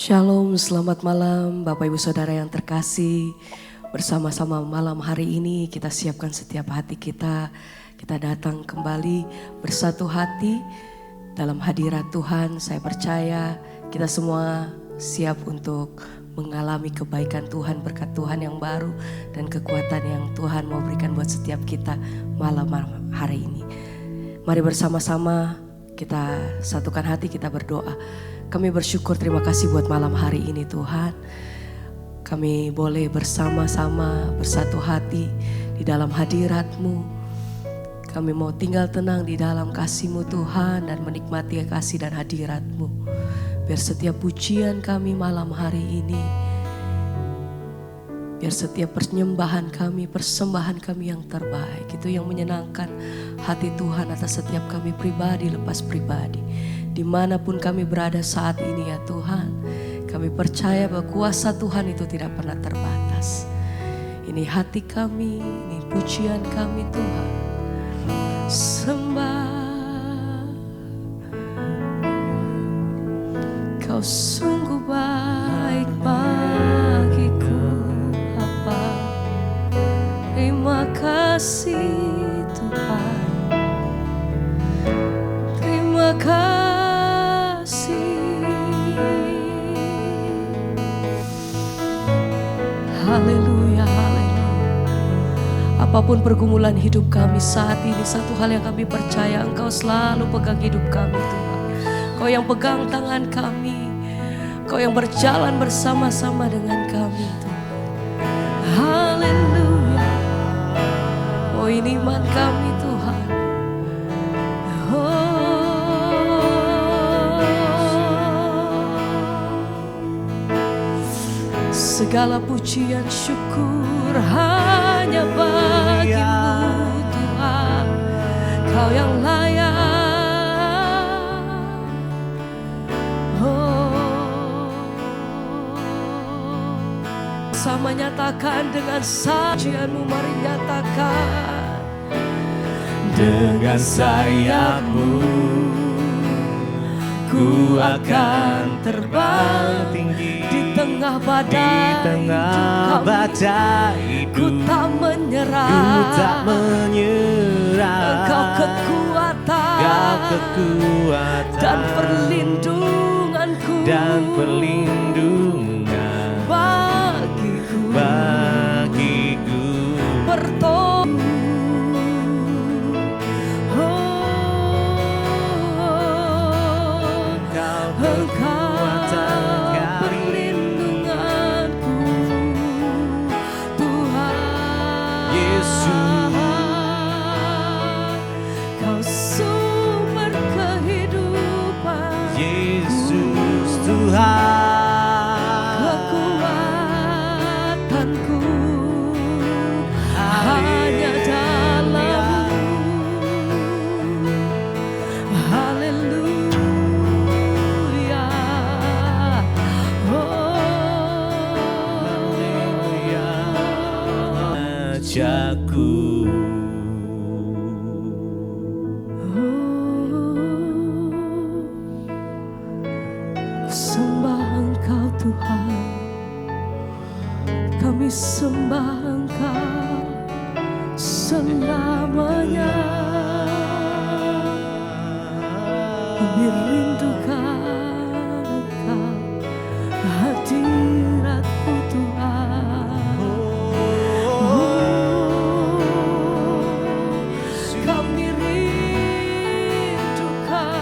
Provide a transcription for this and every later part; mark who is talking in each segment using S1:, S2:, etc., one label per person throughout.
S1: Shalom, selamat malam Bapak Ibu Saudara yang terkasih. Bersama-sama malam hari ini kita siapkan setiap hati kita. Kita datang kembali bersatu hati dalam hadirat Tuhan. Saya percaya kita semua siap untuk mengalami kebaikan Tuhan, berkat Tuhan yang baru dan kekuatan yang Tuhan mau berikan buat setiap kita malam hari ini. Mari bersama-sama kita satukan hati, kita berdoa. Kami bersyukur, terima kasih buat malam hari ini Tuhan. Kami boleh bersama-sama bersatu hati di dalam hadirat-Mu. Kami mau tinggal tenang di dalam kasih-Mu Tuhan dan menikmati kasih dan hadirat-Mu. Biar setiap pujian kami malam hari ini, biar setiap penyembahan kami, persembahan kami yang terbaik, itu yang menyenangkan hati Tuhan atas setiap kami pribadi lepas pribadi. Dimanapun kami berada saat ini ya Tuhan, kami percaya bahwa kuasa Tuhan itu tidak pernah terbatas. Ini hati kami, ini pujian kami Tuhan. Sembah, Kau sungguh baik bagiku Bapa. Terima kasih Tuhan. Terima kasih. Haleluya, haleluya. Apapun pergumulan hidup kami saat ini, satu hal yang kami percaya, Engkau selalu pegang hidup kami Tuhan. Kau yang pegang tangan kami, Kau yang berjalan bersama-sama dengan kami Tuhan. Haleluya. Oh, ini iman kami Tuhan. Segala pujian syukur hanya bagi-Mu Tuhan. Kau yang layak. Sama nyatakan dengan sajian-Mu, mari nyatakan.
S2: Dengan sayap-Mu ku akan terbang tinggi.
S1: Di tengah badai
S2: ku
S1: tak menyerah. Engkau kekuatan dan perlindunganku bagiku. Kekuatanku hanya dalam-Mu. Haleluya.
S2: Jaku
S1: sembah Engkau Tuhan, kami sembah Engkau selamanya. Kami rindukan Engkau, hadirat-Mu Tuhan. Kami rindukan,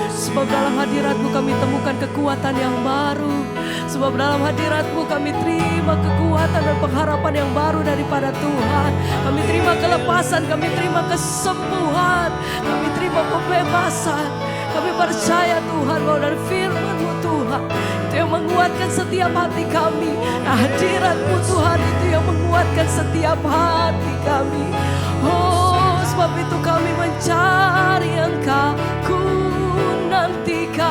S1: sebab dalam hadirat-Mu kami temukan kekuatan yang baru. Sebab dalam hadirat-Mu kami terima kekuatan dan pengharapan yang baru daripada Tuhan. Kami terima kelepasan, kami terima kesembuhan, kami terima pembebasan. Kami percaya Tuhan bahwa dari firman-Mu Tuhan itu yang menguatkan setiap hati kami. Nah, hadirat-Mu Tuhan itu yang menguatkan setiap hati kami. Oh, sebab itu kami mencari Engkau, ku nantikan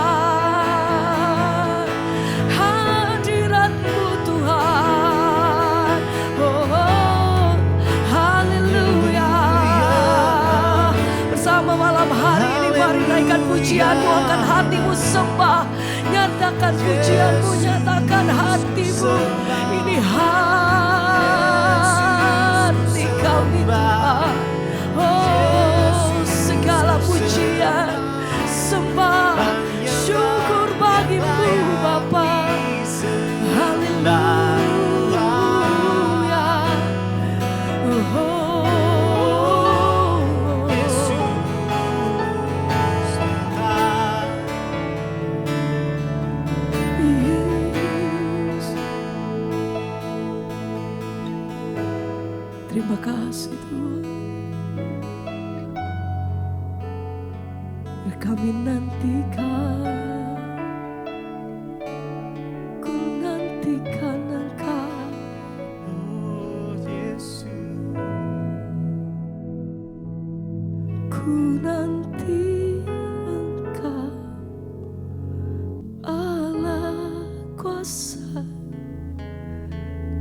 S1: hadirat-Mu Tuhan. Oh, haleluya. Bersama malam hari ini mari naikkan pujian-Mu, akan hatimu sembah. Nyatakan pujianmu, nyatakan hatimu. Ini hati kami Tuhan. Oh, segala pujian, sembah, syukur bagimu Bapa. Haleluya. Terima kasih Tuhan. Kami nantikan, ku nantikan Engkau,
S2: Oh Yesus,
S1: ku nanti Engkau, Allah kuasa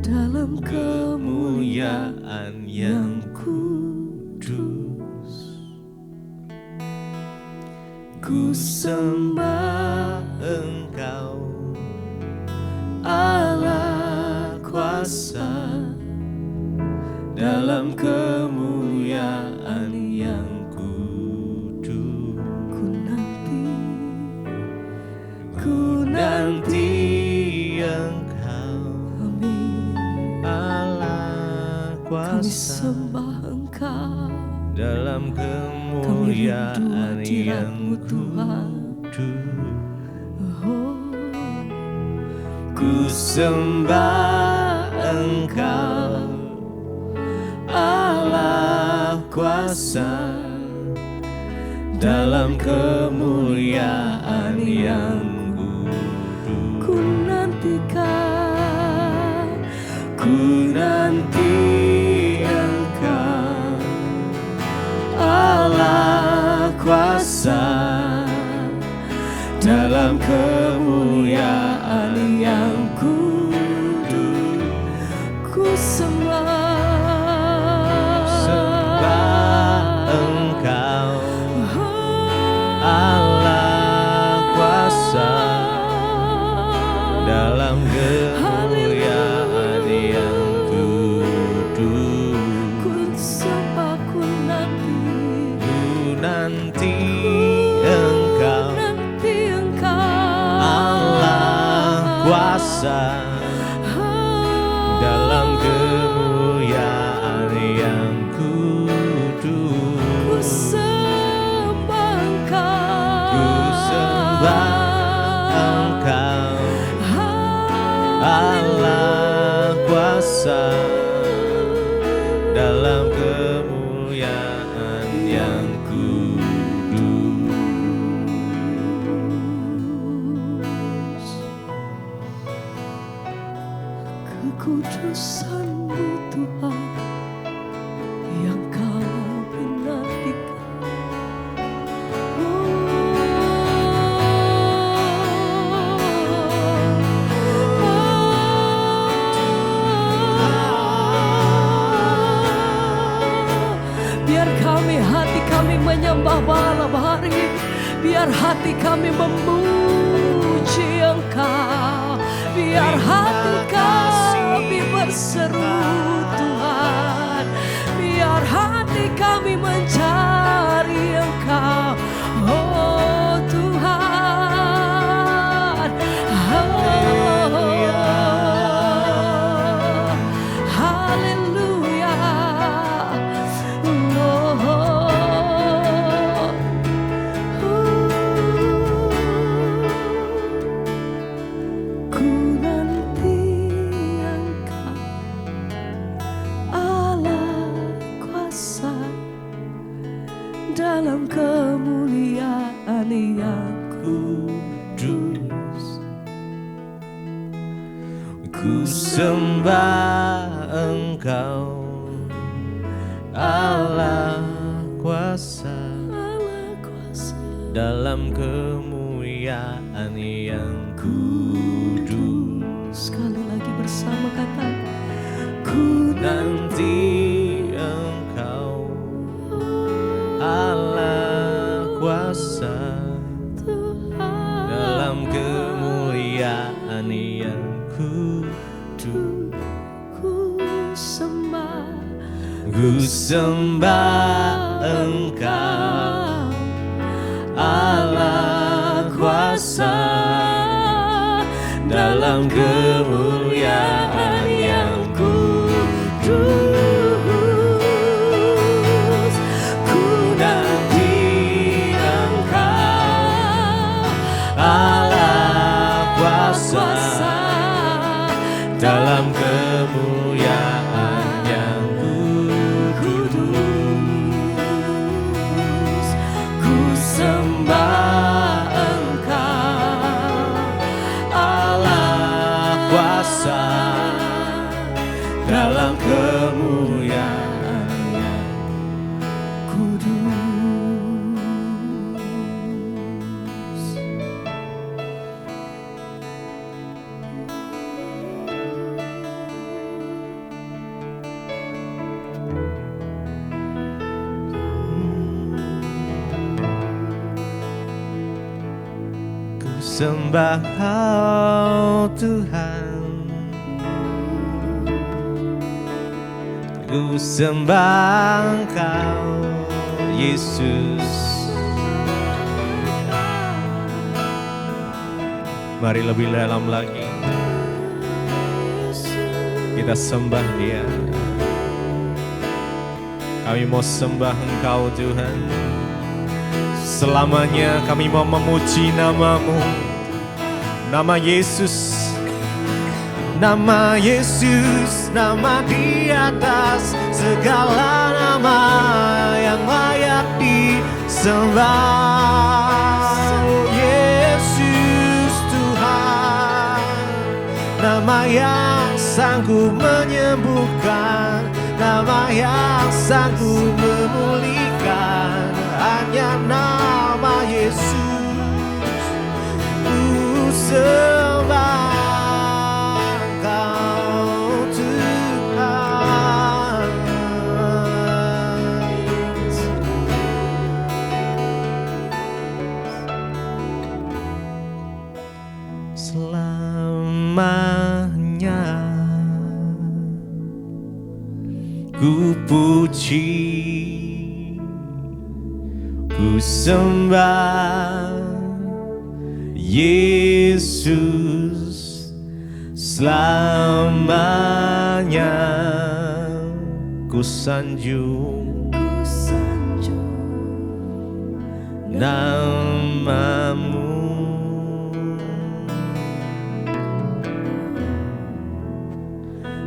S1: dalam
S2: kemuliaan yang kudus. Ku sembah Engkau, Allah kuasa dalam kemuliaan yang kudus. Ku nanti Engkau, Allah
S1: kami
S2: kuasa
S1: sembah Engkau.
S2: dalam kemuliaan yang kudus.
S1: Oh,
S2: Ku sembah Engkau, Allah kuasa dalam kemuliaan yang kudus.
S1: ku nantikan,
S2: Ku nanti Engkau, Allah kuasa dalam kemuliaan yang kudus.
S1: ku sembah
S2: Engkau, Allah kuasa dalam kemuliaan yang kudus.
S1: ku sembah, ku
S2: Nanti Engkau,
S1: nanti Engkau,
S2: Allah kuasa dalam kemuliaan yang kudus.
S1: ku sembah Engkau,
S2: Ku sembah Engkau, Allah kuasa dalam kemuliaan yang kudus.
S1: Kekudusan-Mu Tuhan yang kami nantikan. Biar hati kami menyembah malam hari ini. Biar hati kami memuji Engkau. Biar hati kami berseru Tuhan. Biar hati kami mencari Engkau. Oh Tuhan. Haleluya. Haleluya. Ku nanti Engkau, Allah kuasa dalam kemuliaan yang
S2: Kudus. Ku sembah Engkau, Allah kuasa dalam kemuliaan yang kudus.
S1: Sekali lagi bersama kata, ku
S2: Nanti Engkau, Allah kuasa dalam kemuliaan ku sembah Engkau, Allah kuasa dalam kemuliaan yang kudus. Ku nanti Engkau, Allah kuasa dalam kemuliaan yang kudus. Ku sembah Engkau, Allah kuasa dalam kemuliaan yang kudus. Ku sembah Kau Tuhan, ku sembah Engkau Yesus. Mari lebih dalam lagi kita sembah Dia. Kami mau sembah Engkau Tuhan. Selamanya kami mau memuji nama-Mu, nama Yesus. Nama Yesus, nama di atas segala nama yang layak disembah. Yesus Tuhan, nama yang sanggup menyembuhkan, nama yang sanggup memulihkan, hanya nama Yesus. Ku sembah selamanya. Ku puji, ku sembah Yesus selamanya. Ku sanjung nama-Mu,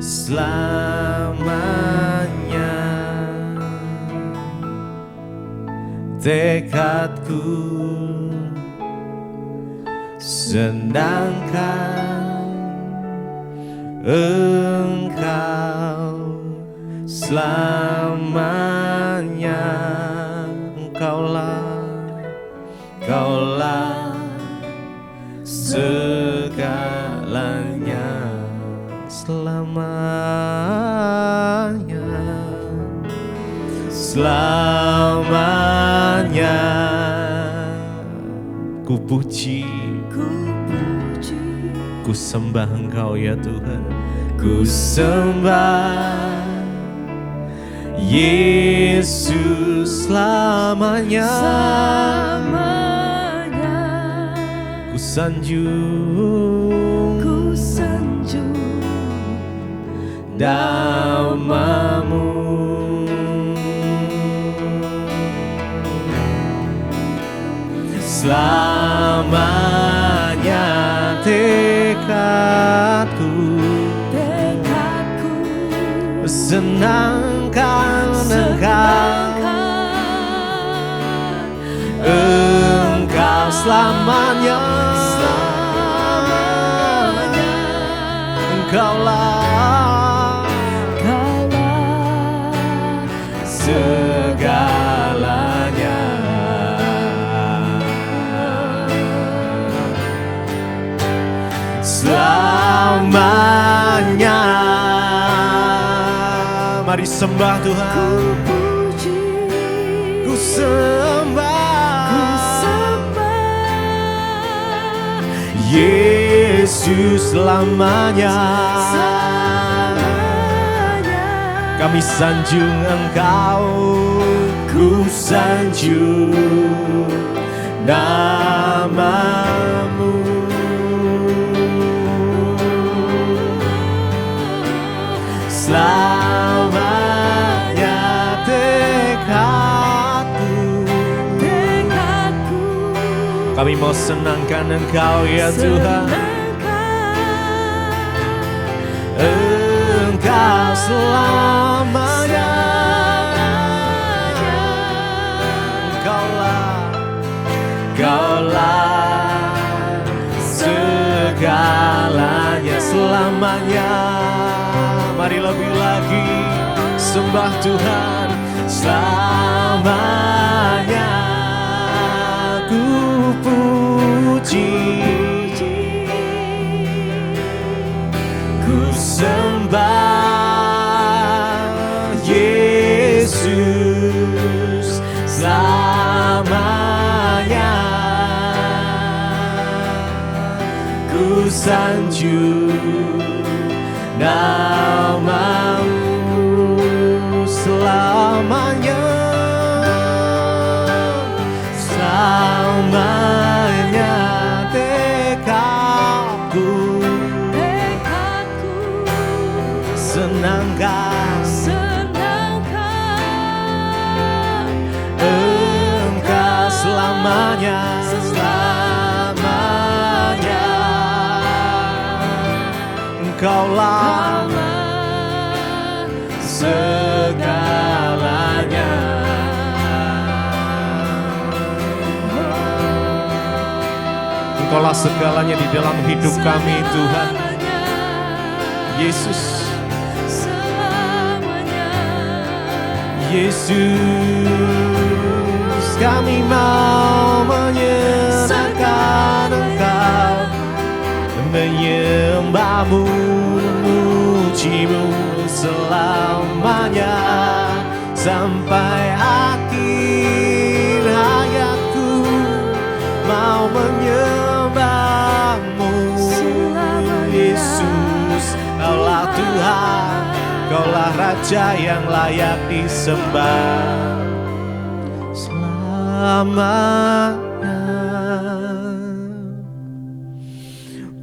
S2: selamanya. Tekadku senangkan Engkau selamanya. Engkaulah segalanya, selamanya, selamanya. Ku puji, ku sembah Engkau ya Tuhan. Ku sembah Yesus selamanya. Ku sanjung nama-Mu, selamanya. Tekadku senangkan Engkau selamanya. Engkaulah segalanya. Selamanya. Mari sembah Tuhan. Ku sembah Yesus selamanya. Kami sanjung Engkau, ku sanjung namamu. Selamanya tekadku. Kami mau senangkan Engkau ya Tuhan. Engkau selamanya. Engkaulah segalanya selamanya. Mari lebih lagi sembah Tuhan. Selamanya ku puji, ku sembah Yesus selamanya. Ku sanjung namamu selamanya. Selamanya tekadku. Senangkan Engkau selamanya. Selamanya Engkaulah segalanya. Engkaulah segalanya di dalam hidup kami Tuhan. Yesus, Yesus, kami mau menyenangkan Engkau, menyembahmu, memujimu selamanya sampai akhir hayatku. Mau menyembahmu Yesus, Kaulah Tuhan, Kaulah Raja yang layak disembah selamanya.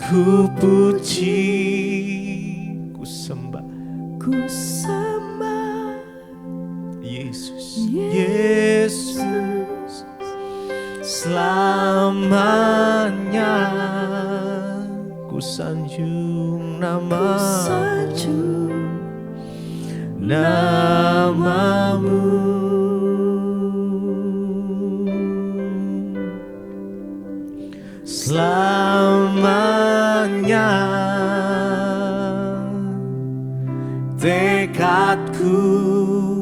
S2: Ku puji, ku sembah Yesus, Yesus selamanya. Ku sanjung namamu. Selamanya tekadku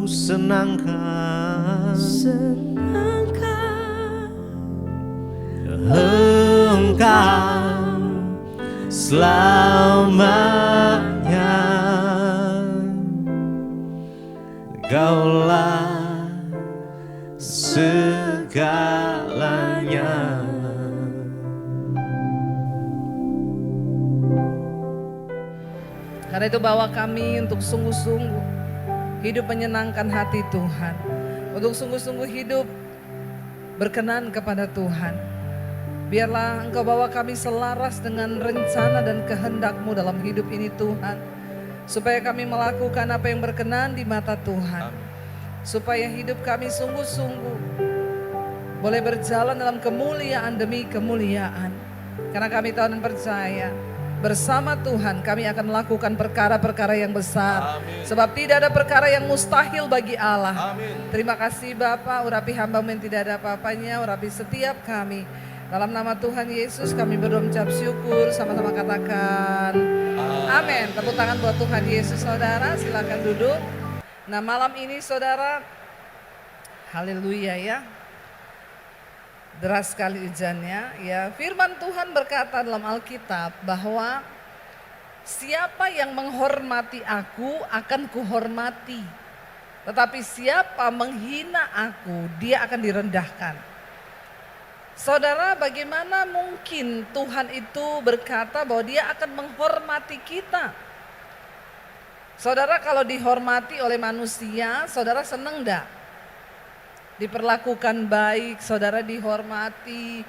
S2: senangkan Engkau selamanya. Kaulah segalanya.
S3: Karena itu bawa kami untuk sungguh-sungguh hidup menyenangkan hati Tuhan. Untuk sungguh-sungguh hidup berkenan kepada Tuhan. Biarlah Engkau bawa kami selaras dengan rencana dan kehendak-Mu dalam hidup ini Tuhan. Supaya kami melakukan apa yang berkenan di mata Tuhan. Supaya hidup kami sungguh-sungguh boleh berjalan dalam kemuliaan demi kemuliaan. Karena kami tahu dan percaya bersama Tuhan kami akan melakukan perkara-perkara yang besar. Amin. Sebab tidak ada perkara yang mustahil bagi Allah. Amin. Terima kasih Bapa, urapi hamba-Mu yang tidak ada apa-apanya, urapi setiap kami. Dalam nama Tuhan Yesus kami berdoa mengucap syukur, sama-sama katakan amin. Tepuk tangan buat Tuhan Yesus saudara, silakan duduk. Nah malam ini saudara, haleluya ya. Deras sekali hujannya ya. Firman Tuhan berkata dalam Alkitab bahwa siapa yang menghormati aku akan kuhormati. Tetapi siapa menghina aku dia akan direndahkan. Saudara, bagaimana mungkin Tuhan itu berkata bahwa dia akan menghormati kita? Saudara kalau dihormati oleh manusia, saudara seneng enggak? Diperlakukan baik, saudara dihormati,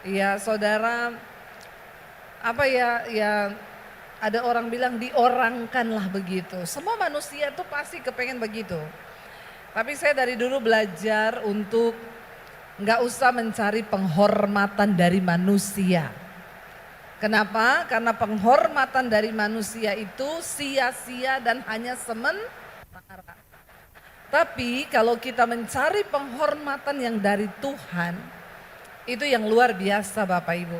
S3: ya saudara apa ya ada orang bilang diorangkan lah begitu. Semua manusia tuh pasti kepengen begitu. Tapi saya dari dulu belajar untuk nggak usah mencari penghormatan dari manusia. Kenapa? Karena penghormatan dari manusia itu sia-sia dan hanya sementara. Tapi kalau kita mencari penghormatan yang dari Tuhan, itu yang luar biasa Bapak Ibu.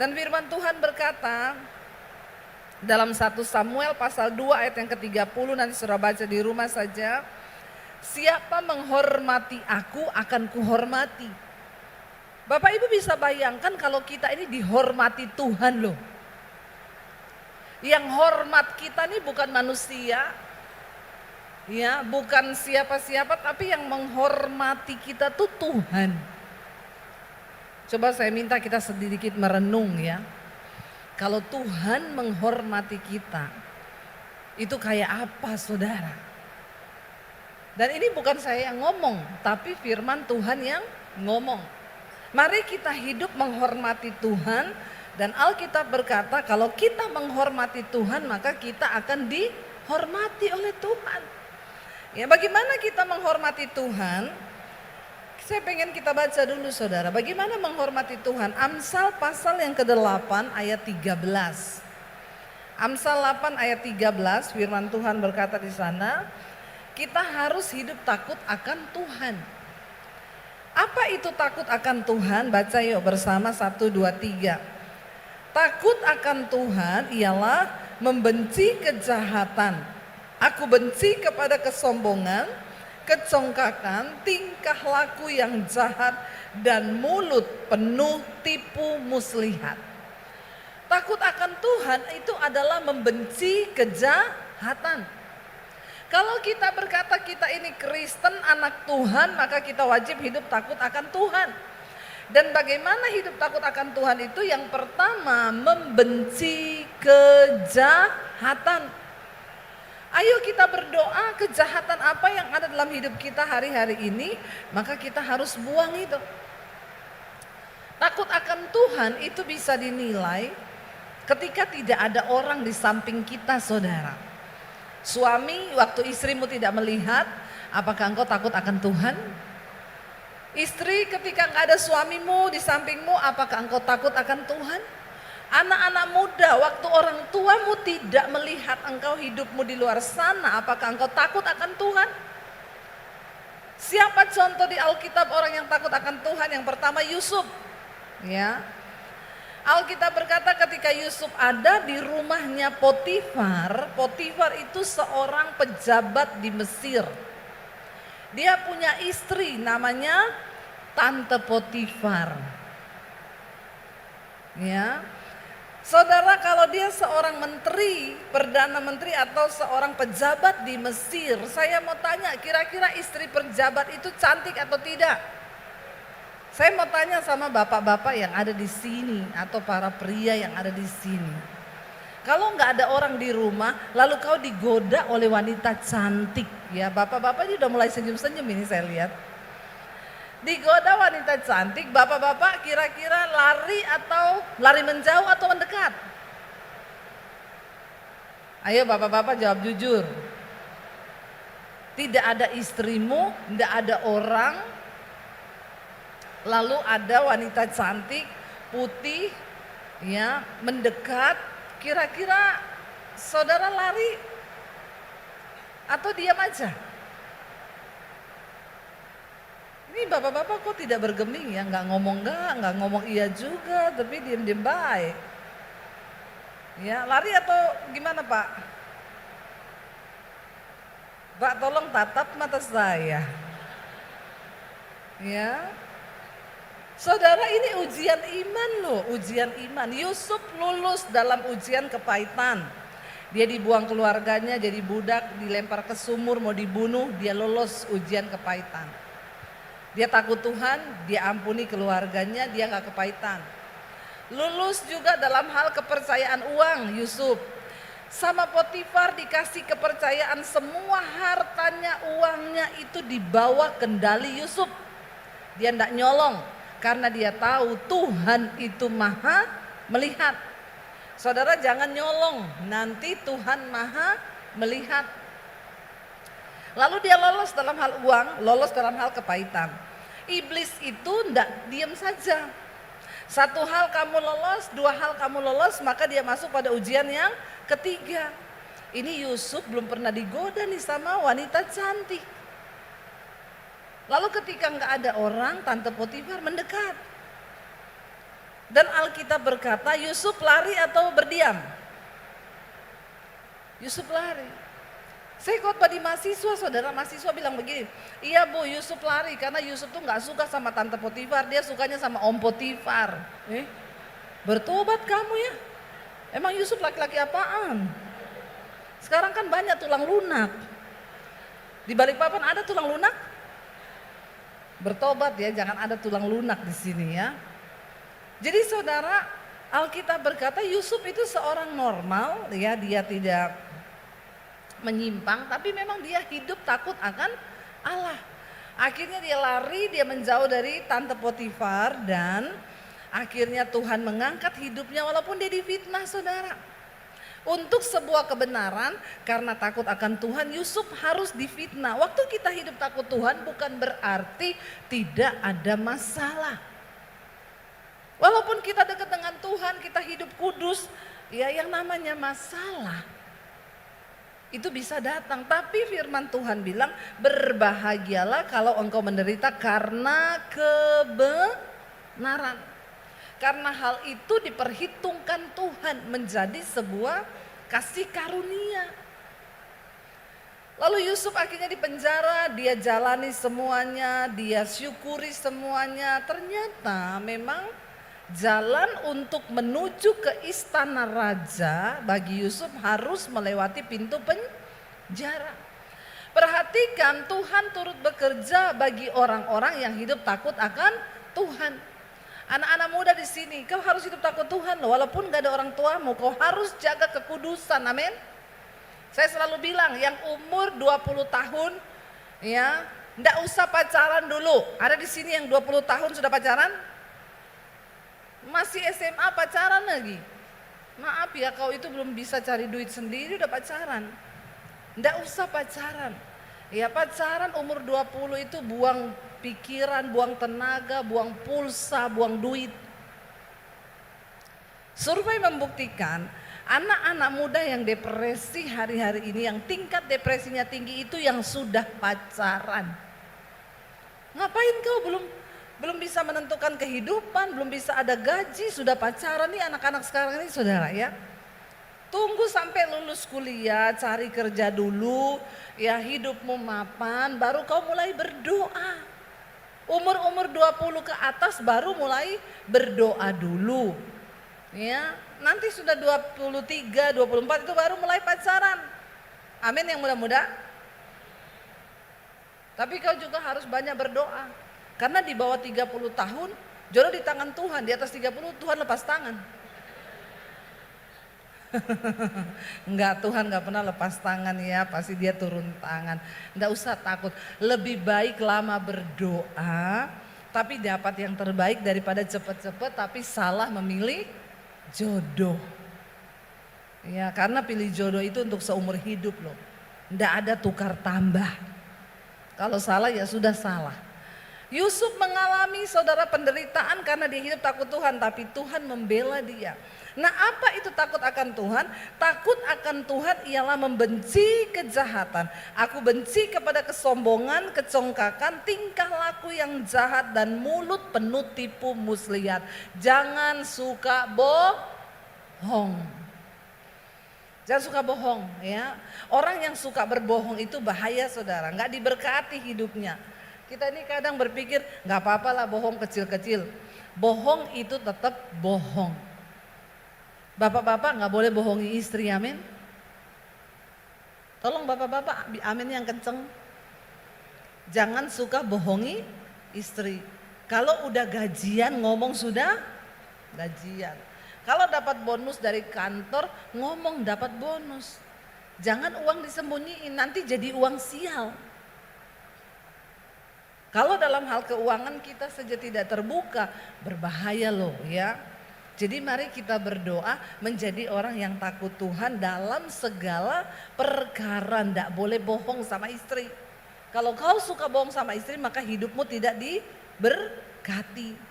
S3: Dan firman Tuhan berkata dalam 1 Samuel pasal 2 ayat yang ke-30, nanti saudara baca di rumah saja. Siapa menghormati aku akan kuhormati. Bapak Ibu bisa bayangkan kalau kita ini dihormati Tuhan loh. Yang hormat kita ini bukan manusia, ya bukan siapa-siapa, tapi yang menghormati kita tuh Tuhan. Coba saya minta kita sedikit merenung ya. Kalau Tuhan menghormati kita, itu kayak apa saudara? Dan ini bukan saya yang ngomong, tapi firman Tuhan yang ngomong. Mari kita hidup menghormati Tuhan, dan Alkitab berkata kalau kita menghormati Tuhan maka kita akan dihormati oleh Tuhan. Ya, bagaimana kita menghormati Tuhan? Saya pengen kita baca dulu saudara, bagaimana menghormati Tuhan. Amsal pasal yang ke-8 ayat 13. Amsal 8 ayat 13, firman Tuhan berkata di sana, kita harus hidup takut akan Tuhan. Apa itu takut akan Tuhan? Baca yuk bersama 1, 2, 3. Takut akan Tuhan ialah membenci kejahatan. Aku benci kepada kesombongan, kecongkakan, tingkah laku yang jahat, dan mulut penuh tipu muslihat. Takut akan Tuhan itu adalah membenci kejahatan. Kalau kita berkata kita ini Kristen, anak Tuhan, maka kita wajib hidup takut akan Tuhan. Dan bagaimana hidup takut akan Tuhan itu? Yang pertama, membenci kejahatan. Ayo kita berdoa, kejahatan apa yang ada dalam hidup kita hari-hari ini, maka kita harus buang itu. Takut akan Tuhan itu bisa dinilai ketika tidak ada orang di samping kita saudara. Suami, waktu istrimu tidak melihat, apakah engkau takut akan Tuhan? Istri, ketika nggak ada suamimu di sampingmu, apakah engkau takut akan Tuhan? Anak-anak muda, waktu orang tuamu tidak melihat engkau hidupmu di luar sana, apakah engkau takut akan Tuhan? Siapa contoh di Alkitab orang yang takut akan Tuhan? Yang pertama Yusuf. Ya. Alkitab berkata ketika Yusuf ada di rumahnya Potifar, Potifar itu seorang pejabat di Mesir. Dia punya istri namanya Tante Potifar. Ya. Saudara, kalau dia seorang menteri, perdana menteri atau seorang pejabat di Mesir, saya mau tanya, kira-kira istri pejabat itu cantik atau tidak? Saya mau tanya sama bapak-bapak yang ada di sini atau para pria yang ada di sini. Kalau nggak ada orang di rumah, lalu kau digoda oleh wanita cantik, ya bapak-bapak ini udah mulai senyum-senyum ini saya lihat. Digoda wanita cantik, bapak-bapak kira-kira lari atau lari menjauh atau mendekat? Ayo bapak-bapak jawab jujur. Tidak ada istrimu, tidak ada orang, lalu ada wanita cantik, putih, ya mendekat, kira-kira saudara lari atau diam aja? Ini bapak-bapak kok tidak bergeming ya, nggak ngomong iya juga, tapi diam-diam baik. Ya lari atau gimana Pak? Pak tolong tatap mata saya. Ya. Saudara, ini ujian iman loh, ujian iman. Yusuf lulus dalam ujian kepahitan. Dia dibuang keluarganya jadi budak, dilempar ke sumur, mau dibunuh, dia lulus ujian kepahitan. Dia takut Tuhan, dia ampuni keluarganya, dia gak kepahitan. Lulus juga dalam hal kepercayaan uang Yusuf. Sama Potifar dikasih kepercayaan semua hartanya, uangnya itu dibawa kendali Yusuf. Dia tidak nyolong karena dia tahu Tuhan itu maha melihat. Saudara jangan nyolong, nanti Tuhan maha melihat. Lalu dia lolos dalam hal uang, lolos dalam hal kepahitan. Iblis itu tidak diam saja. Satu hal kamu lolos, dua hal kamu lolos, maka dia masuk pada ujian yang ketiga. Ini Yusuf belum pernah digoda nih sama wanita cantik. Lalu ketika nggak ada orang, tante Potifar mendekat. Dan Alkitab berkata Yusuf lari atau berdiam? Yusuf lari. Saya khotbah di mahasiswa, saudara mahasiswa bilang begini, iya Bu Yusuf lari karena Yusuf tuh nggak suka sama tante Potifar, dia sukanya sama Om Potifar. Bertobat kamu ya? Emang Yusuf laki-laki apaan? Sekarang kan banyak tulang lunak. Di Balikpapan ada tulang lunak? Bertobat ya, jangan ada tulang lunak di sini ya. Jadi saudara, Alkitab berkata Yusuf itu seorang normal ya, dia tidak menyimpang, tapi memang dia hidup takut akan Allah. Akhirnya dia lari, dia menjauh dari tante Potifar dan akhirnya Tuhan mengangkat hidupnya walaupun dia difitnah saudara. Untuk sebuah kebenaran karena takut akan Tuhan Yusuf harus difitnah. Waktu kita hidup takut Tuhan bukan berarti tidak ada masalah. Walaupun kita dekat dengan Tuhan, kita hidup kudus, ya yang namanya masalah itu bisa datang, tapi firman Tuhan bilang berbahagialah kalau engkau menderita karena kebenaran. Karena hal itu diperhitungkan Tuhan menjadi sebuah kasih karunia. Lalu Yusuf akhirnya dipenjara, dia jalani semuanya, dia syukuri semuanya. Ternyata memang jalan untuk menuju ke istana raja bagi Yusuf harus melewati pintu penjara. Perhatikan Tuhan turut bekerja bagi orang-orang yang hidup takut akan Tuhan. Anak-anak muda di sini, kau harus hidup takut Tuhan loh, walaupun gak ada orang tuamu, kau harus jaga kekudusan, amin. Saya selalu bilang yang umur 20 tahun ya, ndak usah pacaran dulu. Ada di sini yang 20 tahun sudah pacaran? Masih SMA pacaran lagi. Maaf ya, kau itu belum bisa cari duit sendiri udah pacaran. Nggak usah pacaran. Ya pacaran umur 20 itu buang pikiran, buang tenaga, buang pulsa, buang duit. Survei membuktikan anak-anak muda yang depresi hari-hari ini, yang tingkat depresinya tinggi itu yang sudah pacaran. Ngapain kau belum bisa menentukan kehidupan, belum bisa ada gaji, sudah pacaran nih anak-anak sekarang ini saudara ya. Tunggu sampai lulus kuliah, cari kerja dulu, ya hidupmu mapan, baru kau mulai berdoa. Umur 20 ke atas baru mulai berdoa dulu. Ya, nanti sudah 23, 24 itu baru mulai pacaran. Amin yang muda-muda. Tapi kau juga harus banyak berdoa. Karena di bawah 30 tahun jodoh di tangan Tuhan, di atas 30 Tuhan lepas tangan. Enggak, Tuhan enggak pernah lepas tangan ya, pasti dia turun tangan. Enggak usah takut, lebih baik lama berdoa tapi dapat yang terbaik daripada cepet-cepet tapi salah memilih jodoh. Ya, karena pilih jodoh itu untuk seumur hidup loh. Enggak ada tukar tambah. Kalau salah ya sudah salah. Yusuf mengalami saudara penderitaan karena dia hidup takut Tuhan, tapi Tuhan membela dia. Nah, apa itu takut akan Tuhan? Takut akan Tuhan ialah membenci kejahatan. Aku benci kepada kesombongan, kecongkakan, tingkah laku yang jahat dan mulut penuh tipu muslihat. Jangan suka bohong. Jangan suka bohong ya. Orang yang suka berbohong itu bahaya saudara, nggak diberkati hidupnya. Kita ini kadang berpikir nggak apa-apa lah bohong kecil-kecil. Bohong itu tetap bohong. Bapak-bapak nggak boleh bohongi istri, amin. Tolong bapak-bapak amin yang kenceng. Jangan suka bohongi istri. Kalau udah gajian ngomong sudah gajian. Kalau dapat bonus dari kantor, ngomong dapat bonus. Jangan uang disembunyiin, nanti jadi uang sial. Kalau dalam hal keuangan kita saja tidak terbuka, berbahaya loh ya. Jadi mari kita berdoa menjadi orang yang takut Tuhan dalam segala perkara. Tidak boleh bohong sama istri. Kalau kau suka bohong sama istri, maka hidupmu tidak diberkati.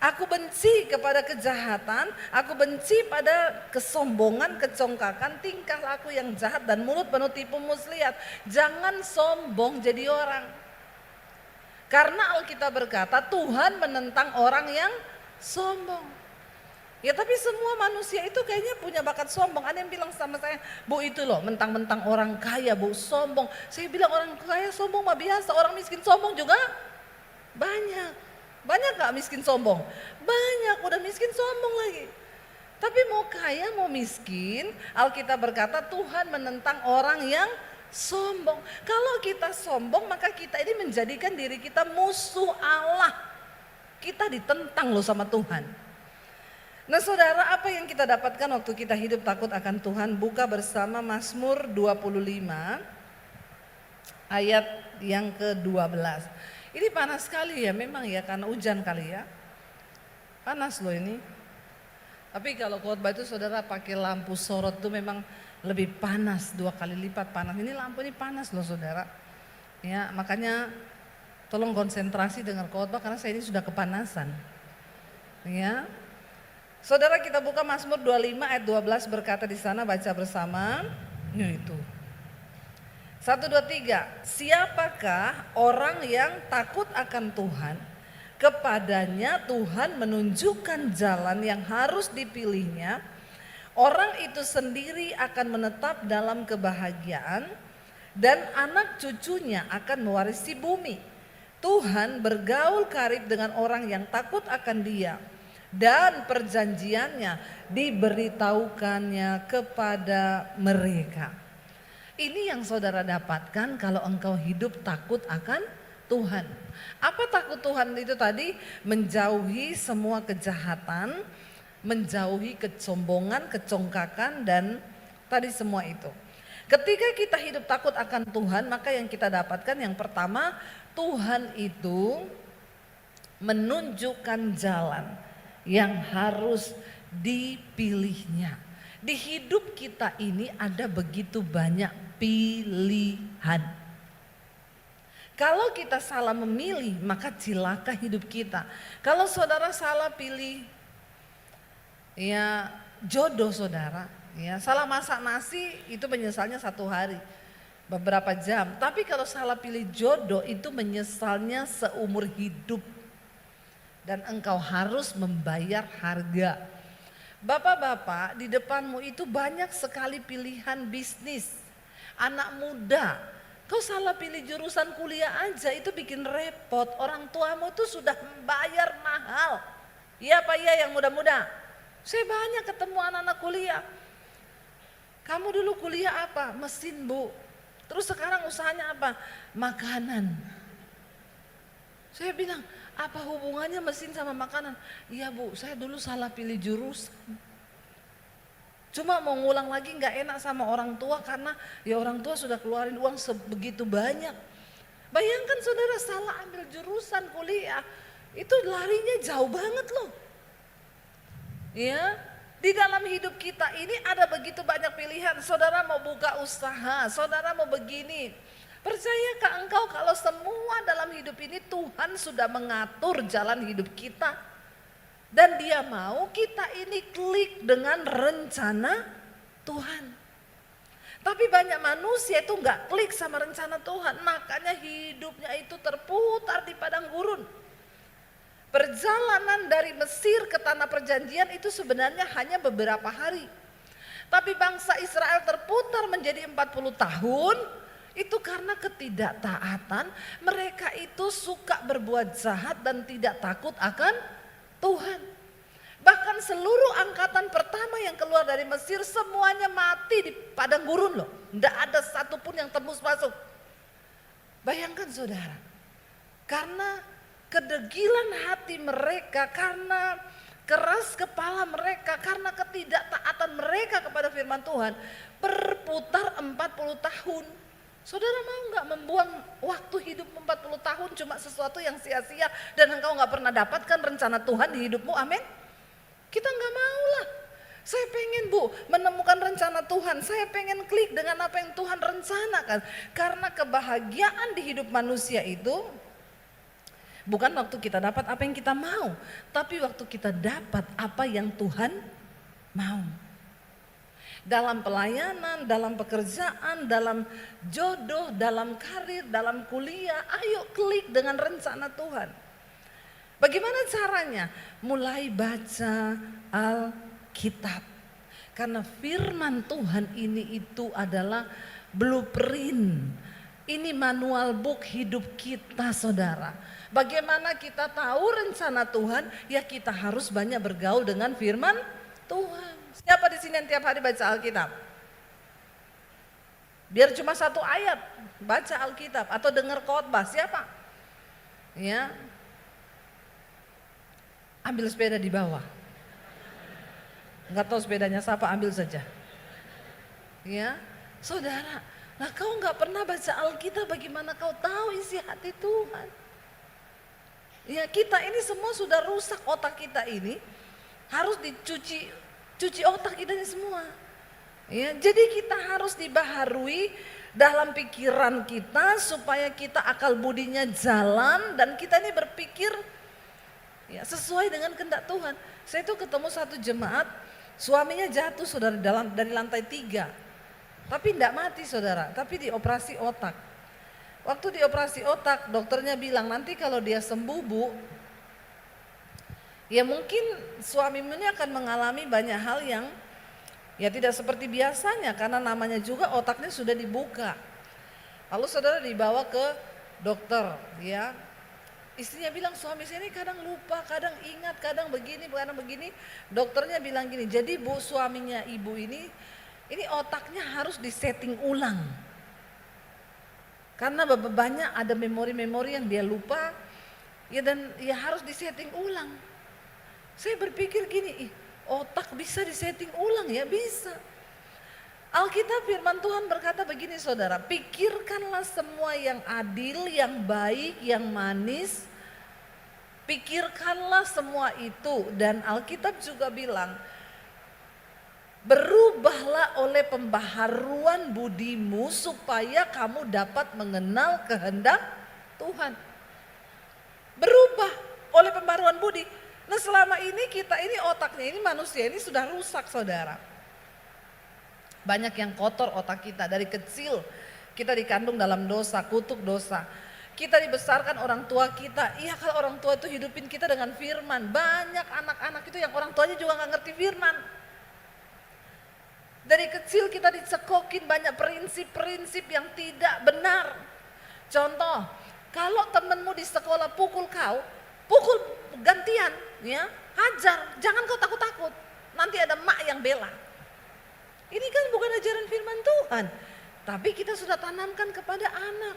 S3: Aku benci kepada kejahatan, aku benci pada kesombongan, kecongkakan, tingkah laku yang jahat dan mulut penuh tipu muslihat. Jangan sombong jadi orang. Karena Alkitab berkata Tuhan menentang orang yang sombong. Ya tapi semua manusia itu kayaknya punya bakat sombong. Ada yang bilang sama saya, Bu itu loh mentang-mentang orang kaya Bu sombong. Saya bilang orang kaya sombong mah biasa, orang miskin sombong juga banyak. Banyak gak miskin sombong? Banyak, udah miskin sombong lagi. Tapi mau kaya mau miskin, Alkitab berkata Tuhan menentang orang yang sombong. Kalau kita sombong maka kita ini menjadikan diri kita musuh Allah. Kita ditentang loh sama Tuhan. Nah saudara, apa yang kita dapatkan waktu kita hidup takut akan Tuhan? Buka bersama Mazmur 25 ayat yang ke-12. Ini panas sekali ya memang ya, karena hujan kali ya. Panas loh ini. Tapi kalau khotbah itu saudara pakai lampu sorot tuh memang lebih panas, 2 kali lipat panas. Ini lampu ini panas loh saudara. Ya makanya tolong konsentrasi dengar khotbah karena saya ini sudah kepanasan. Ya. Saudara kita buka Mazmur 25 ayat 12 berkata di sana, baca bersama. Itu. 1, 2, 3. Siapakah orang yang takut akan Tuhan? Kepadanya Tuhan menunjukkan jalan yang harus dipilihnya. Orang itu sendiri akan menetap dalam kebahagiaan dan anak cucunya akan mewarisi bumi. Tuhan bergaul karib dengan orang yang takut akan Dia dan perjanjiannya diberitahukannya kepada mereka. Ini yang saudara dapatkan kalau engkau hidup takut akan Tuhan. Apa takut Tuhan itu tadi? Menjauhi semua kejahatan, menjauhi kesombongan, kecongkakan dan tadi semua itu. Ketika kita hidup takut akan Tuhan, maka yang kita dapatkan yang pertama, Tuhan itu menunjukkan jalan yang harus dipilihnya. Di hidup kita ini ada begitu banyak pilihan. Kalau kita salah memilih maka cilaka hidup kita. Kalau saudara salah pilih ya jodoh saudara, ya salah masak nasi itu menyesalnya 1 hari, beberapa jam. Tapi kalau salah pilih jodoh itu menyesalnya seumur hidup. Dan engkau harus membayar harga. Bapak-bapak di depanmu itu banyak sekali pilihan bisnis. Anak muda, kau salah pilih jurusan kuliah aja itu bikin repot. Orang tuamu itu sudah membayar mahal. Iya Pak ya yang muda-muda. Saya banyak ketemu anak-anak kuliah. Kamu dulu kuliah apa? Mesin Bu. Terus sekarang usahanya apa? Makanan. Saya bilang, apa hubungannya mesin sama makanan? Iya Bu, saya dulu salah pilih jurusan. Cuma mau ngulang lagi gak enak sama orang tua karena ya orang tua sudah keluarin uang sebegitu banyak. Bayangkan saudara salah ambil jurusan kuliah, itu larinya jauh banget loh. Ya, di dalam hidup kita ini ada begitu banyak pilihan. Saudara mau buka usaha, saudara mau begini. Percayakah engkau kalau semua dalam hidup ini Tuhan sudah mengatur jalan hidup kita? Dan Dia mau kita ini klik dengan rencana Tuhan. Tapi banyak manusia itu gak klik sama rencana Tuhan. Makanya hidupnya itu terputar di padang gurun. Perjalanan dari Mesir ke tanah perjanjian itu sebenarnya hanya beberapa hari. Tapi bangsa Israel terputar menjadi 40 tahun. Itu karena ketidaktaatan, mereka itu suka berbuat jahat dan tidak takut akan Tuhan. Bahkan seluruh angkatan pertama yang keluar dari Mesir semuanya mati di padang gurun loh. Tidak ada satupun yang tembus masuk. Bayangkan saudara, karena kedegilan hati mereka, karena keras kepala mereka karena ketidaktaatan mereka kepada firman Tuhan berputar 40 tahun. Saudara mau nggak membuang waktu hidup 40 tahun cuma sesuatu yang sia-sia dan engkau nggak pernah dapatkan rencana Tuhan di hidupmu, amin? Kita nggak mau lah. Saya pengen menemukan rencana Tuhan, saya pengen klik dengan apa yang Tuhan rencanakan. Karena kebahagiaan di hidup manusia itu bukan waktu kita dapat apa yang kita mau, tapi waktu kita dapat apa yang Tuhan mau. Dalam pelayanan, dalam pekerjaan, dalam jodoh, dalam karir, dalam kuliah, ayo klik dengan rencana Tuhan. Bagaimana caranya? Mulai baca Alkitab. Karena firman Tuhan ini itu adalah blueprint. Ini manual book hidup kita, saudara. Bagaimana kita tahu rencana Tuhan? Ya kita harus banyak bergaul dengan firman Tuhan. Siapa di sini yang tiap hari baca Alkitab? Biar cuma satu ayat baca Alkitab atau dengar khotbah, siapa? Ya. Ambil sepeda di bawah. Enggak tahu sepedanya siapa, ambil saja. Ya. Saudara, nah kau enggak pernah baca Alkitab, bagaimana kau tahu isi hati Tuhan? Ya, kita ini semua sudah rusak, otak kita ini harus dicuci otak kita ini semua. Ya, jadi kita harus dibaharui dalam pikiran kita supaya kita akal budinya jalan dan kita ini berpikir ya, sesuai dengan kehendak Tuhan. Saya itu ketemu satu jemaat, suaminya jatuh saudara dari lantai 3. Tapi tidak mati saudara, tapi dioperasi otak. Waktu dioperasi otak, dokternya bilang nanti kalau dia sembuh bu, ya mungkin suamimu ini akan mengalami banyak hal yang ya tidak seperti biasanya karena namanya juga otaknya sudah dibuka. Lalu saudara dibawa ke dokter ya. Istrinya bilang suami saya ini kadang lupa, kadang ingat, kadang begini, kadang begini. Dokternya bilang gini, jadi bu suaminya ibu ini otaknya harus disetting ulang. Karena banyak ada memori-memori yang dia lupa ya dan ya harus disetting ulang. Saya berpikir gini, otak bisa disetting ulang ya, bisa. Alkitab firman Tuhan berkata begini saudara, pikirkanlah semua yang adil, yang baik, yang manis. Pikirkanlah semua itu dan Alkitab juga bilang, berubahlah oleh pembaharuan budimu supaya kamu dapat mengenal kehendak Tuhan. Berubah oleh pembaharuan budi. Nah selama ini kita ini otaknya ini manusia ini sudah rusak saudara. Banyak yang kotor otak kita dari kecil. Kita dikandung dalam dosa, kutuk dosa. Kita dibesarkan orang tua kita. Iya kalau orang tua itu hidupin kita dengan firman. Banyak anak-anak itu yang orang tuanya juga gak ngerti firman. Dari kecil kita dicekokin banyak prinsip-prinsip yang tidak benar. Contoh, kalau temenmu di sekolah pukul kau, pukul gantian, ya, hajar, jangan kau takut-takut. Nanti ada mak yang bela. Ini kan bukan ajaran firman Tuhan, tapi kita sudah tanamkan kepada anak.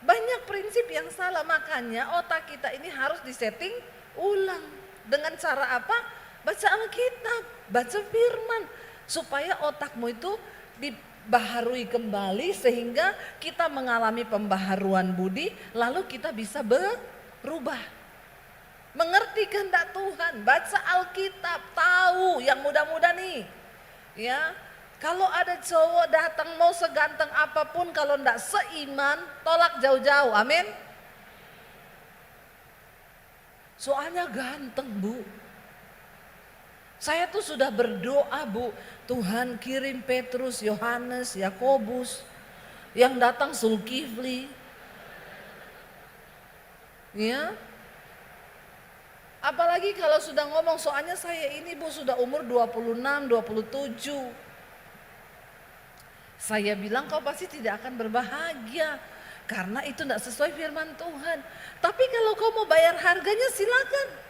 S3: Banyak prinsip yang salah, makanya otak kita ini harus disetting ulang. Dengan cara apa? Baca Alkitab, baca firman, supaya otakmu itu dibaharui kembali sehingga kita mengalami pembaharuan budi, lalu kita bisa berubah. Mengerti kehendak Tuhan, baca Alkitab, tahu yang muda-muda nih. Ya, kalau ada cowok datang mau seganteng apapun kalau enggak seiman, tolak jauh-jauh. Amin. Soalnya ganteng, Bu. Saya tuh sudah berdoa, Bu, Tuhan kirim Petrus, Yohanes, Yakobus, yang datang Zulkifli. Ya. Apalagi kalau sudah ngomong, soalnya saya ini Bu sudah umur 26, 27. Saya bilang kau pasti tidak akan berbahagia karena itu tidak sesuai firman Tuhan. Tapi kalau kau mau bayar harganya silakan.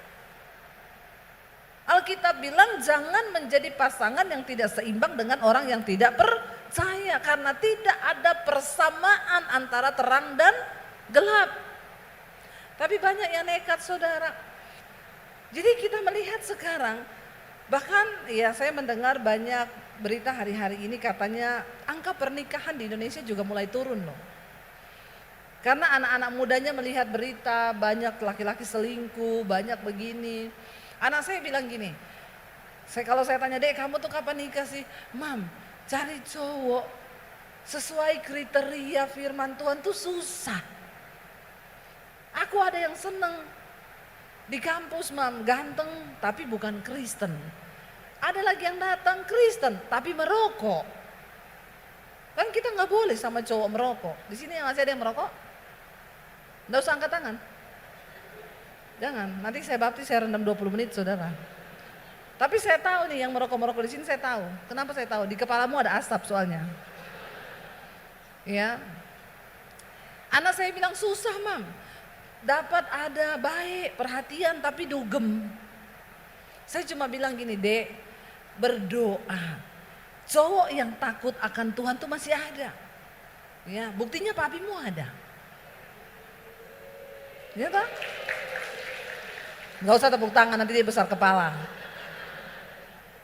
S3: Alkitab bilang jangan menjadi pasangan yang tidak seimbang dengan orang yang tidak percaya. Karena tidak ada persamaan antara terang dan gelap. Tapi banyak yang nekat saudara. Jadi kita melihat sekarang, bahkan ya saya mendengar banyak berita hari-hari ini katanya angka pernikahan di Indonesia juga mulai turun loh. Karena anak-anak mudanya melihat berita banyak laki-laki selingkuh, banyak begini. Anak saya bilang gini, kalau saya tanya, Dek kamu tuh kapan nikah sih? Mam, cari cowok sesuai kriteria firman Tuhan tuh susah. Aku ada yang seneng di kampus, Mam, ganteng tapi bukan Kristen. Ada lagi yang datang Kristen tapi merokok. Kan kita nggak boleh sama cowok merokok. Di sini masih ada yang merokok? Nggak usah angkat tangan. Jangan, nanti saya baptis saya rendam 20 menit saudara. Tapi saya tahu nih yang merokok-merokok di sini saya tahu. Kenapa saya tahu? Di kepalamu ada asap soalnya. Ya. Anak saya bilang susah, Mam. Dapat ada baik, perhatian tapi dugem. Saya cuma bilang gini, Dek, berdoa. Cowok yang takut akan Tuhan tuh masih ada. Ya, buktinya papimu ada. Ya kan? Gak usah tepuk tangan nanti dia besar kepala.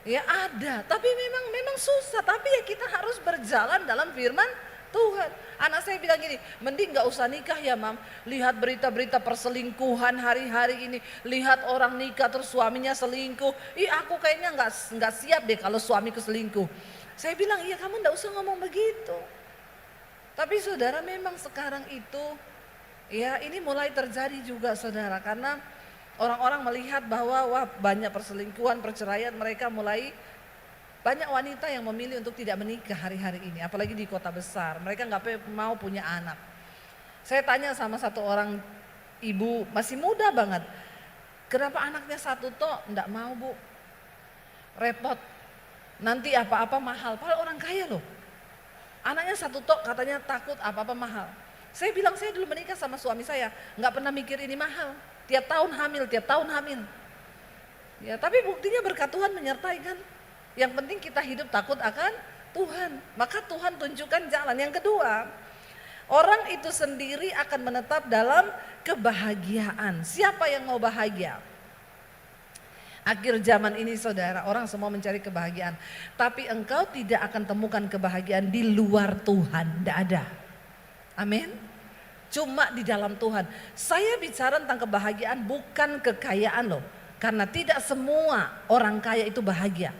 S3: Ya ada, tapi memang susah. Tapi ya kita harus berjalan dalam firman Tuhan. Anak saya bilang gini, mending gak usah nikah ya, Mam. Lihat berita-berita perselingkuhan hari-hari ini. Lihat orang nikah terus suaminya selingkuh. Ih aku kayaknya gak siap deh kalau suamiku selingkuh. Saya bilang, iya kamu gak usah ngomong begitu. Tapi saudara memang sekarang itu, ya ini mulai terjadi juga saudara. Karena orang-orang melihat bahwa wah banyak perselingkuhan, perceraian, mereka mulai banyak wanita yang memilih untuk tidak menikah hari-hari ini. Apalagi di kota besar, mereka gak mau punya anak. Saya tanya sama satu orang ibu masih muda banget. Kenapa anaknya satu tok? Enggak mau Bu, repot. Nanti apa-apa mahal, padahal orang kaya loh. Anaknya satu tok katanya takut apa-apa mahal. Saya bilang saya dulu menikah sama suami saya, nggak pernah mikir ini mahal. Tiap tahun hamil. Ya, tapi buktinya berkat Tuhan menyertai kan. Yang penting kita hidup takut akan Tuhan. Maka Tuhan tunjukkan jalan. Yang kedua, orang itu sendiri akan menetap dalam kebahagiaan. Siapa yang mau bahagia? Akhir zaman ini saudara, orang semua mencari kebahagiaan. Tapi engkau tidak akan temukan kebahagiaan di luar Tuhan, tidak ada. Amin. Cuma di dalam Tuhan. Saya bicara tentang kebahagiaan bukan kekayaan loh. Karena tidak semua orang kaya itu bahagia.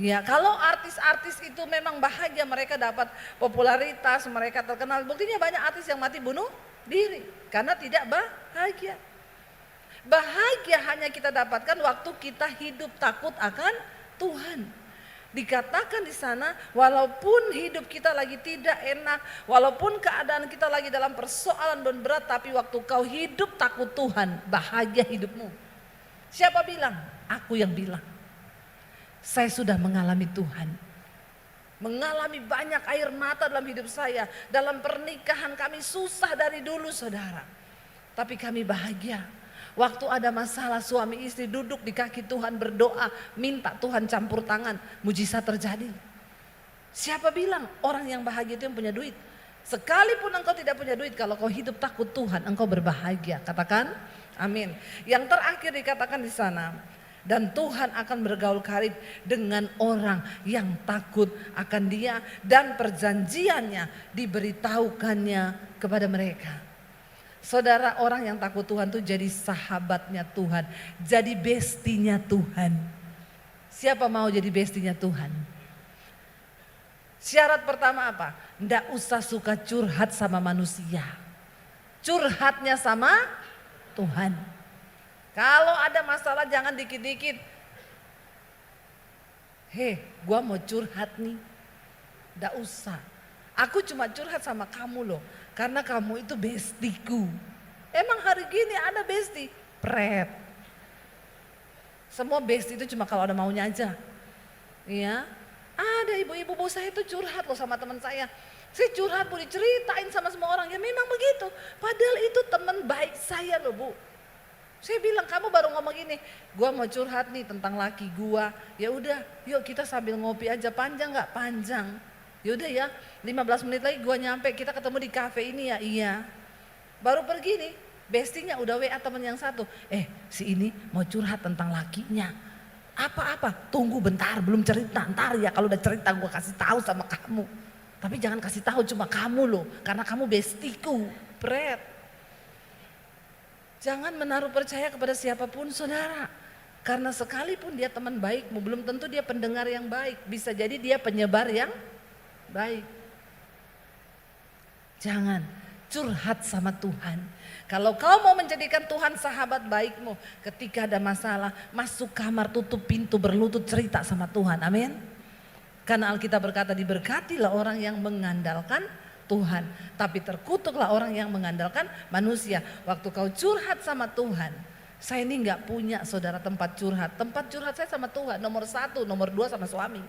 S3: Ya, kalau artis-artis itu memang bahagia, mereka dapat popularitas, mereka terkenal. Buktinya banyak artis yang mati bunuh diri karena tidak bahagia. Bahagia hanya kita dapatkan waktu kita hidup takut akan Tuhan. Dikatakan di sana, walaupun hidup kita lagi tidak enak, walaupun keadaan kita lagi dalam persoalan dan berat, tapi waktu kau hidup takut Tuhan, bahagia hidupmu. Siapa bilang? Aku yang bilang. Saya sudah mengalami Tuhan. Mengalami banyak air mata dalam hidup saya. Dalam pernikahan kami susah dari dulu saudara. Tapi kami bahagia. Waktu ada masalah suami istri duduk di kaki Tuhan berdoa, minta Tuhan campur tangan, mujizat terjadi. Siapa bilang orang yang bahagia itu yang punya duit? Sekalipun engkau tidak punya duit, kalau kau hidup takut Tuhan, engkau berbahagia. Katakan amin. Yang terakhir dikatakan di sana, dan Tuhan akan bergaul karib dengan orang yang takut akan Dia dan perjanjiannya diberitahukannya kepada mereka. Saudara, orang yang takut Tuhan tuh jadi sahabatnya Tuhan, jadi bestinya Tuhan. Siapa mau jadi bestinya Tuhan? Syarat pertama apa? Nggak usah suka curhat sama manusia. Curhatnya sama Tuhan. Kalau ada masalah jangan dikit-dikit. Gua mau curhat nih. Nggak usah. Aku cuma curhat sama kamu loh. Karena kamu itu bestiku. Emang hari gini ada besti? Pret. Semua besti itu cuma kalau ada maunya aja. Ya, ada ibu-ibu bos saya itu curhat loh sama teman saya. Saya curhat Bu, diceritain sama semua orang. Ya memang begitu. Padahal itu teman baik saya loh Bu. Saya bilang kamu baru ngomong gini, gua mau curhat nih tentang laki gua. Ya udah, yuk kita sambil ngopi aja. Panjang nggak? Panjang. Yaudah ya, 15 menit lagi gua nyampe, kita ketemu di kafe ini ya. Iya. Baru pergi nih, Bestinya udah WA teman yang satu. Si ini mau curhat tentang lakinya. Apa-apa, tunggu bentar belum cerita. Ntar ya kalau udah cerita gue kasih tahu sama kamu. Tapi jangan kasih tahu cuma kamu loh. Karena kamu bestiku. Pret. Jangan menaruh percaya kepada siapapun saudara. Karena sekalipun dia teman baikmu, belum tentu dia pendengar yang baik. Bisa jadi dia penyebar yang baik. Jangan curhat sama Tuhan. Kalau kau mau menjadikan Tuhan sahabat baikmu, ketika ada masalah, masuk kamar, tutup pintu, berlutut cerita sama Tuhan. Amin. Karena Alkitab berkata, diberkatilah orang yang mengandalkan Tuhan. Tapi terkutuklah orang yang mengandalkan manusia. Waktu kau curhat sama Tuhan, saya ini gak punya saudara tempat curhat. Tempat curhat saya sama Tuhan, nomor 1, nomor 2 sama suami.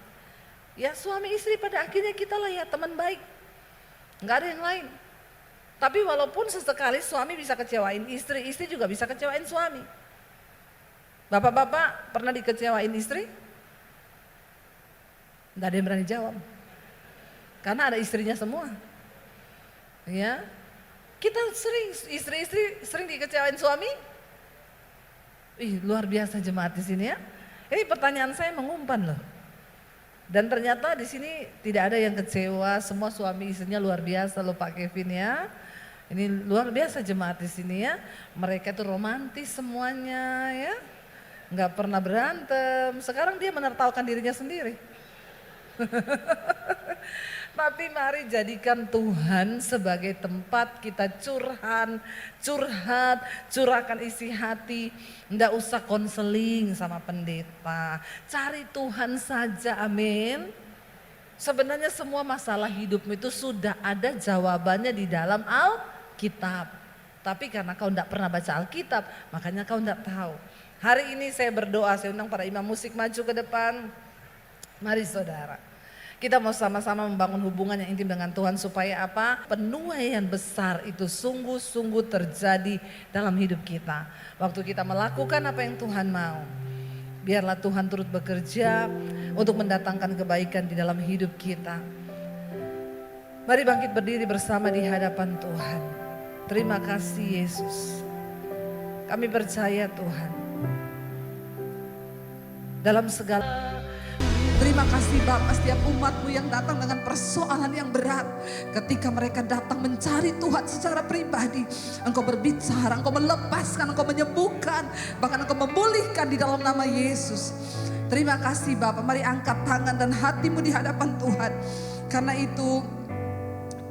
S3: Ya suami istri pada akhirnya kita lah ya teman baik. Gak ada yang lain. Tapi walaupun sesekali suami bisa kecewain istri, istri juga bisa kecewain suami. Bapak-bapak pernah dikecewain istri? Nggak ada yang berani jawab. Karena ada istrinya semua. Ya, kita istri-istri sering dikecewain suami. Luar biasa jemaat di sini ya. Ini pertanyaan saya mengumpan loh. Dan ternyata di sini tidak ada yang kecewa, semua suami istrinya luar biasa loh Pak Kevin ya. Ini luar biasa jemaat di sini ya. Mereka tuh romantis semuanya ya. Nggak pernah berantem. Sekarang dia menertawakan dirinya sendiri. Tapi mari jadikan Tuhan sebagai tempat kita curahkan isi hati. Nggak usah konseling sama pendeta. Cari Tuhan saja, amin. Sebenarnya semua masalah hidupmu itu sudah ada jawabannya di dalam Alkitab. Tapi karena kau tidak pernah baca Alkitab, makanya kau tidak tahu. Hari ini saya berdoa, saya undang para imam musik maju ke depan. Mari saudara, kita mau sama-sama membangun hubungan yang intim dengan Tuhan supaya apa? Penuaian besar itu sungguh-sungguh terjadi dalam hidup kita. Waktu kita melakukan apa yang Tuhan mau, biarlah Tuhan turut bekerja untuk mendatangkan kebaikan di dalam hidup kita. Mari bangkit berdiri bersama di hadapan Tuhan. Terima kasih Yesus. Kami percaya Tuhan. Dalam segala
S4: Terima kasih Bapak, setiap umat-Mu yang datang dengan persoalan yang berat. Ketika mereka datang mencari Tuhan secara pribadi, Engkau berbicara, Engkau melepaskan, Engkau menyembuhkan, bahkan Engkau memulihkan di dalam nama Yesus. Terima kasih Bapak, mari angkat tangan dan hatimu di hadapan Tuhan. Karena itu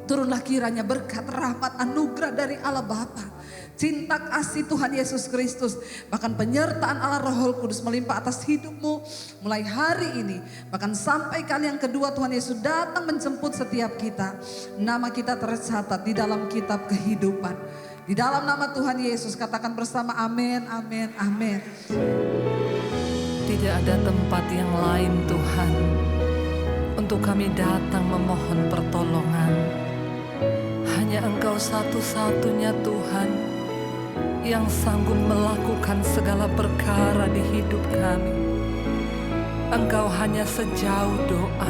S4: turunlah kiranya berkat, rahmat, anugerah dari Allah Bapa, cinta kasih Tuhan Yesus Kristus, bahkan penyertaan Allah Roh Kudus melimpah atas hidupmu mulai hari ini. Bahkan sampai kali yang kedua Tuhan Yesus datang menjemput setiap kita. Nama kita tercatat di dalam kitab kehidupan. Di dalam nama Tuhan Yesus katakan bersama amin, amin, amin.
S3: tidak ada tempat yang lain Tuhan untuk kami datang memohon pertolongan. Hanya Engkau satu-satunya Tuhan yang sanggup melakukan segala perkara di hidup kami. Engkau hanya sejauh doa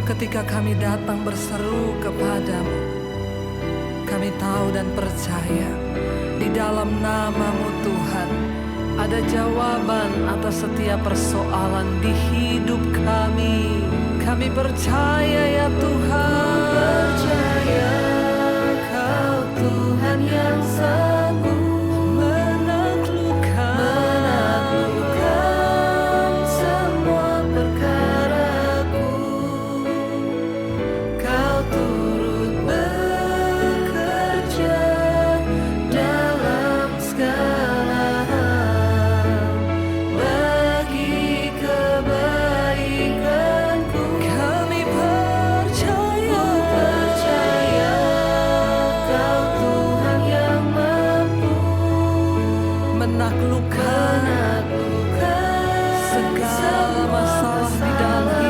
S3: ketika kami datang berseru kepadamu. Kami tahu dan percaya di dalam nama-Mu Tuhan ada jawaban atas setiap persoalan di hidup kami. Kami percaya ya Tuhan, percaya Kau Tuhan yang sanggup menaklukkan semua perkaraku. Kau turut bekerja dalam segala hal bagi kebaikanku. Kami percaya Kau Tuhan yang mampu menaklukkan segala masalah di dalam